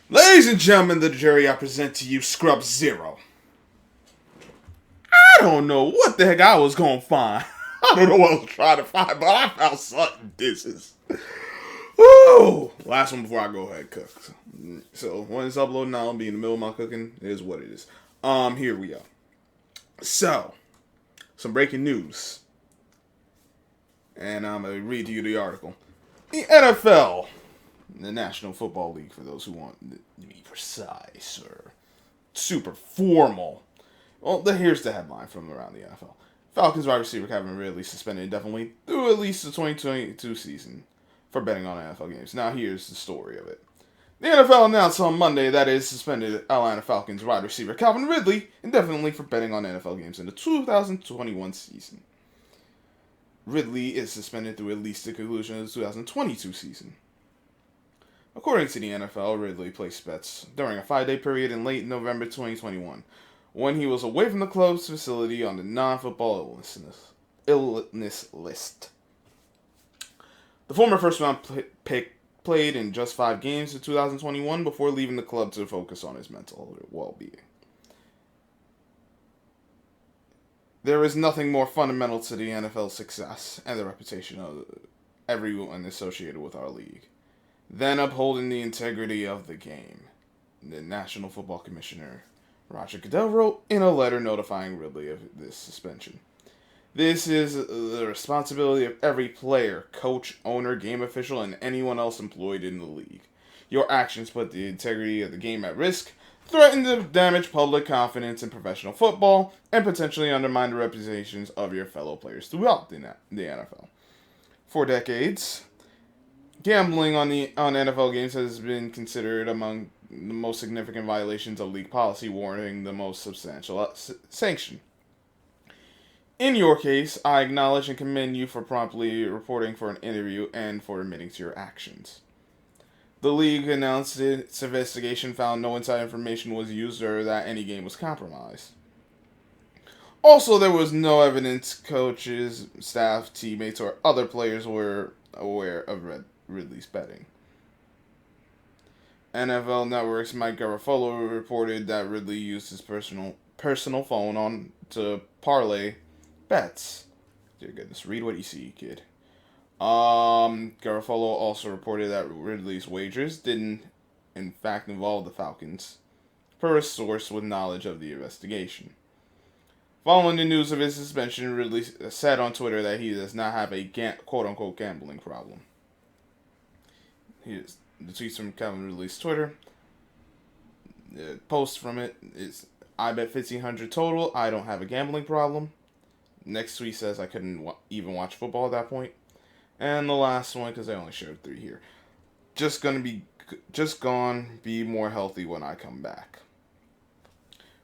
Ladies and gentlemen, the jury, I present to you Scrub Zero. I don't know what the heck I was gonna find. I don't know what I was trying to find, but I found something dishes. Woo! Last one before I go ahead and cook. So when it's uploading, I'll be in the middle of my cooking. It is what it is. Here we go. So, some breaking news. And I'm gonna read to you the article. The NFL, the National Football League, for those who want to be precise or super formal. Well, here's the headline from around the NFL. Falcons wide receiver Kevin Ridley suspended indefinitely through at least the 2022 season for betting on NFL games. Now, here's the story of it. The NFL announced on Monday that it suspended Atlanta Falcons wide receiver Calvin Ridley indefinitely for betting on NFL games in the 2021 season. Ridley is suspended through at least the conclusion of the 2022 season. According to the NFL, Ridley placed bets during a 5-day period in late November 2021 when he was away from the club's facility on the non-football illness list. The former first-round pick played in just 5 games in 2021 before leaving the club to focus on his mental well-being. There is nothing more fundamental to the NFL's success and the reputation of everyone associated with our league than upholding the integrity of the game, the National Football Commissioner Roger Goodell wrote in a letter notifying Ridley of this suspension. This is the responsibility of every player, coach, owner, game official, and anyone else employed in the league. Your actions put the integrity of the game at risk, threaten to damage public confidence in professional football, and potentially undermine the reputations of your fellow players throughout the NFL. For decades, gambling on NFL games has been considered among the most significant violations of league policy, warranting the most substantial sanction. In your case, I acknowledge and commend you for promptly reporting for an interview and for admitting to your actions. The league announced its investigation found no inside information was used or that any game was compromised. Also, there was no evidence coaches, staff, teammates, or other players were aware of Ridley's betting. NFL Network's Mike Garafolo reported that Ridley used his personal phone to parlay bets. Dear goodness, read what you see, kid. Garofalo also reported that Ridley's wagers didn't, in fact, involve the Falcons, per a source with knowledge of the investigation. Following the news of his suspension, Ridley said on Twitter that he does not have a quote-unquote gambling problem. Here's the tweets from Kevin Ridley's Twitter. The post from it is, I bet 1,500 total. I don't have a gambling problem. Next tweet says I couldn't even watch football at that point. And the last one, because I only showed 3 here. Just gone, be more healthy when I come back.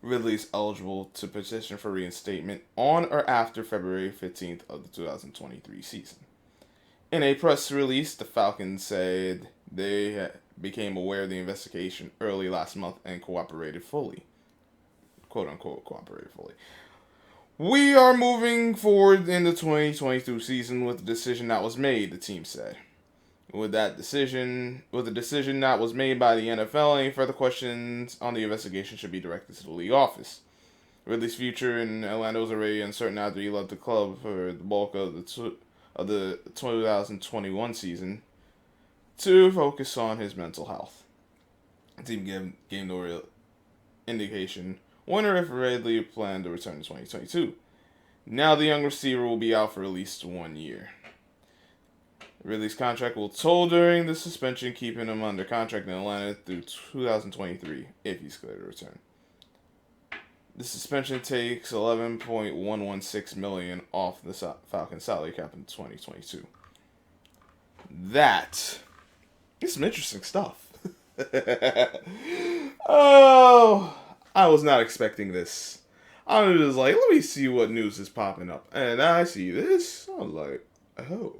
Ridley's eligible to petition for reinstatement on or after February 15th of the 2023 season. In a press release, the Falcons said they became aware of the investigation early last month and cooperated fully. Quote unquote, cooperated fully. We are moving forward in the 2022 season with the decision that was made, the team said. With the decision that was made by the NFL, any further questions on the investigation should be directed to the league office. Ridley's future in Atlanta was already uncertain after he left the club for the bulk of the 2021 season to focus on his mental health. The team gave no real indication when or if Ridley planned to return in 2022. Now the young receiver will be out for at least 1 year. Ridley's contract will toll during the suspension, keeping him under contract in Atlanta through 2023 if he's cleared to return. The suspension takes $11.116 million off the Falcons' salary cap in 2022. That is some interesting stuff. Oh, I was not expecting this. I was just like, let me see what news is popping up. And I see this. I'm like, oh,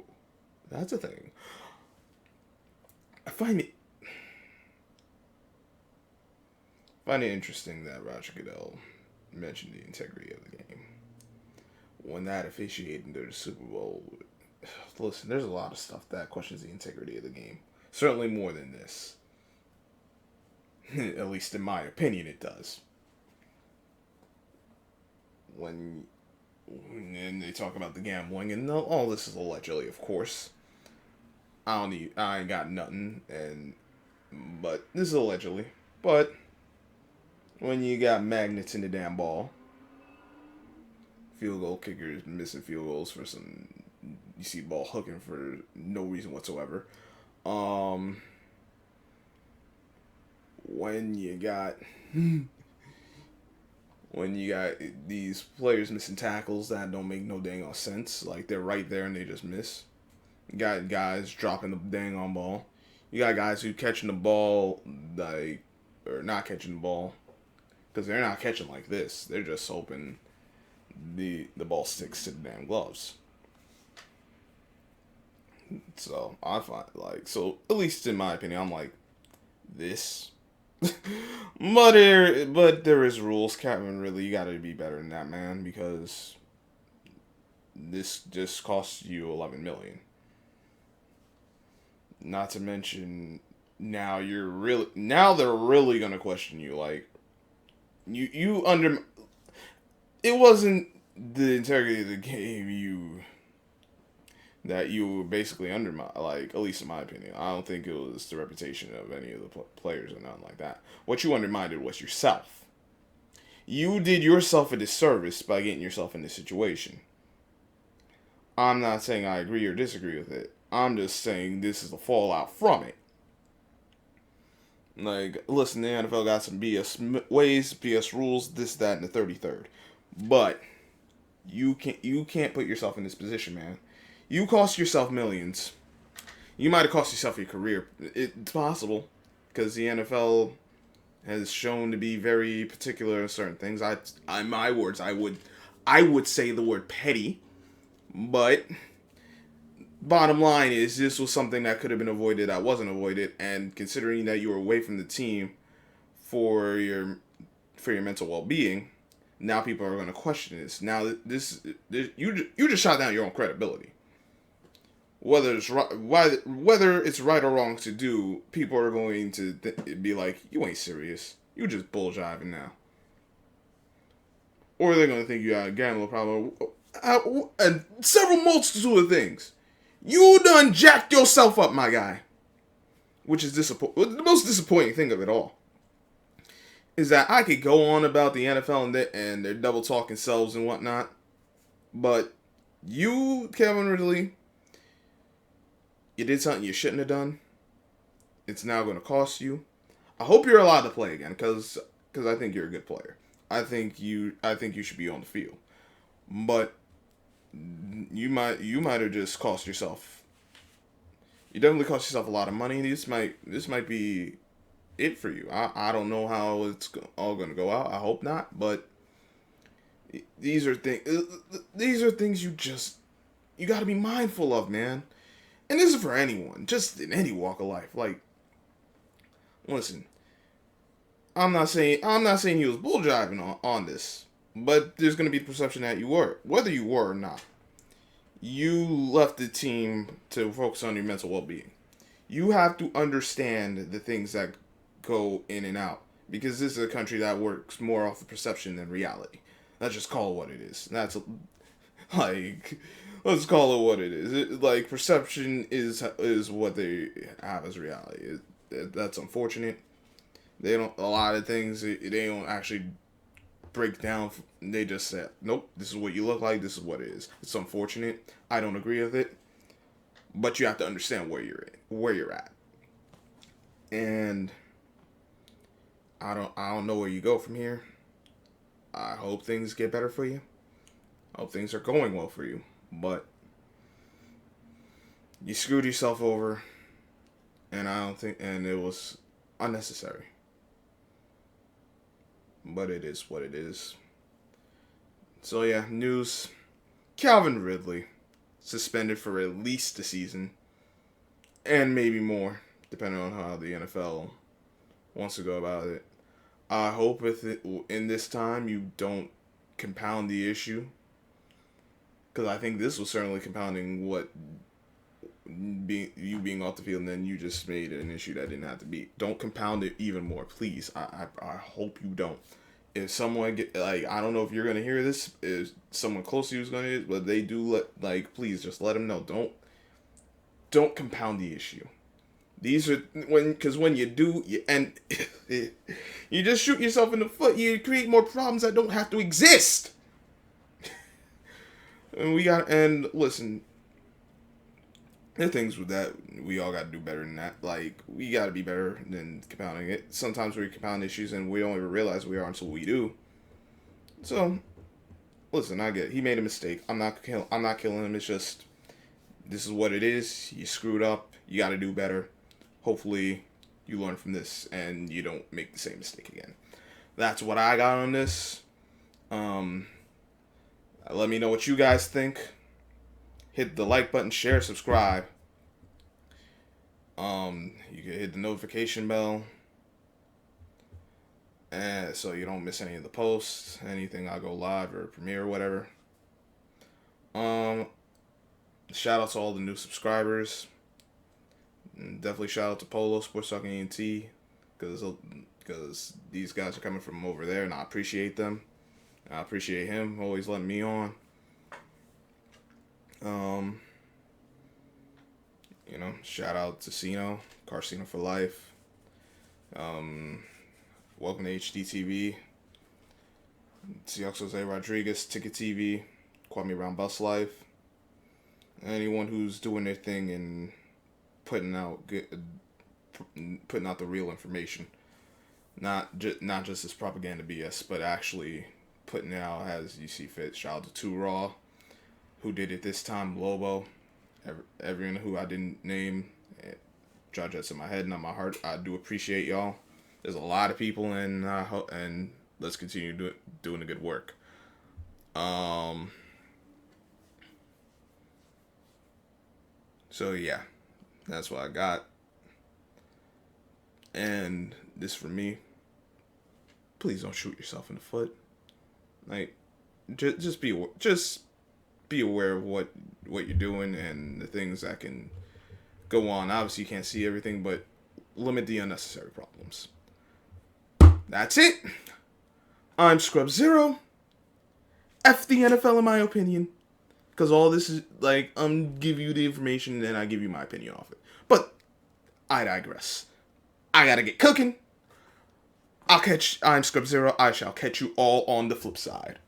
that's a thing. I find it interesting that Roger Goodell mentioned the integrity of the game when that officiated during the Super Bowl. Listen, there's a lot of stuff that questions the integrity of the game. Certainly more than this. At least in my opinion, it does. When and they talk about the gambling and all this is allegedly, of course. I ain't got nothing, but this is allegedly. But when you got magnets in the damn ball, field goal kickers missing field goals for some, you see the ball hooking for no reason whatsoever. When you got when you got these players missing tackles that don't make no dang on sense, like they're right there and they just miss. You got guys dropping the dang on ball. You got guys who catching the ball like or not catching the ball because they're not catching like this. They're just hoping the ball sticks to the damn gloves. So I find at least in my opinion, I'm like this. but there is rules, Captain. Really, you got to be better than that, man, because this just costs you 11 million. Not to mention, now they're really gonna question you. Like you under. It wasn't the integrity of the game that you were basically undermined, like, at least in my opinion. I don't think it was the reputation of any of the players or nothing like that. What you undermined was yourself. You did yourself a disservice by getting yourself in this situation. I'm not saying I agree or disagree with it. I'm just saying this is the fallout from it. Like, listen, the NFL got some BS ways, BS rules, this, that, and the 33rd. But you can't put yourself in this position, man. You cost yourself millions. You might have cost yourself your career. It's possible, because the NFL has shown to be very particular in certain things. My words, I would say the word petty, but bottom line is this was something that could have been avoided, that wasn't avoided, and considering that you were away from the team for your mental well-being, now people are going to question this. Now this you just shot down your own credibility. Whether it's right or wrong to do, people are going to be like, you ain't serious. You just bull jiving now. Or they're going to think you got a gambling problem. And several multitude of things. You done jacked yourself up, my guy. Which is the most disappointing thing of it all. Is that I could go on about the NFL and their double talking selves and whatnot. But you, Kevin Ridley, you did something you shouldn't have done. It's now going to cost you. I hope you're allowed to play again, because I think you're a good player. I think you should be on the field. But you might have just cost yourself. You definitely cost yourself a lot of money. This might be it for you. I don't know how it's all going to go out. I hope not. But these are things you got to be mindful of, man. And this is for anyone, just in any walk of life. Like, listen, I'm not saying he was bull jiving on this, but there's going to be the perception that you were, whether you were or not. You left the team to focus on your mental well-being. You have to understand the things that go in and out, because this is a country that works more off of perception than reality. Let's just call it what it is. That's like. Let's call it what it is. Like, perception is what they have as reality. That's unfortunate. They don't, a lot of things, they don't actually break down. They just say, nope, this is what you look like, this is what it is. It's unfortunate. I don't agree with it. But you have to understand where you're at. And I don't know where you go from here. I hope things get better for you. I hope things are going well for you. But you screwed yourself over, and it was unnecessary. But it is what it is. So yeah, news. Calvin Ridley suspended for at least a season, and maybe more, depending on how the NFL wants to go about it. I hope in this time you don't compound the issue. Because I think this was certainly compounding what being off the field, and then you just made an issue that didn't have to be. Don't compound it even more, please. I hope you don't. If someone get like, I don't know if you're gonna hear this, if someone close to you is gonna hear it, but they do, please just let them know. Don't compound the issue. These are because when you do, you just shoot yourself in the foot. You create more problems that don't have to exist. And listen, there are things with that we all got to do better than that. Like, we got to be better than compounding it. Sometimes we compound issues and we don't even realize we are until we do. So, listen, I get it. He made a mistake. I'm not killing him. It's just, this is what it is. You screwed up. You got to do better. Hopefully, you learn from this and you don't make the same mistake again. That's what I got on this. Let me know what you guys think. Hit the like button, share, subscribe. You can hit the notification bell, and so you don't miss any of the posts, anything I go live or premiere or whatever. Shout out to all the new subscribers. And definitely shout out to Polo Sports Talk ENT, because these guys are coming from over there, and I appreciate them. I appreciate him always letting me on. Shout out to Cino, Carcino for life. Welcome to HDTV. Seahawks Jose Rodriguez, Ticket TV, Kwame Brown Bus Life. Anyone who's doing their thing and putting out the real information, not just this propaganda BS, but actually putting it out as you see fit. Shout out to 2 Raw, who did it this time, Lobo, everyone who I didn't name, judge that's in my head, not my heart. I do appreciate y'all. There's a lot of people, and let's continue doing the good work. So yeah, that's what I got. And this for me. Please don't shoot yourself in the foot. Like, just be aware of what you're doing and the things that can go on. Obviously, you can't see everything, but limit the unnecessary problems. That's it. I'm Scrub Zero. F the NFL, in my opinion. Because all this is, I'm give you the information and then I give you my opinion off it. But I digress. I gotta get cooking. I'm Scrub Zero. I shall catch you all on the flip side.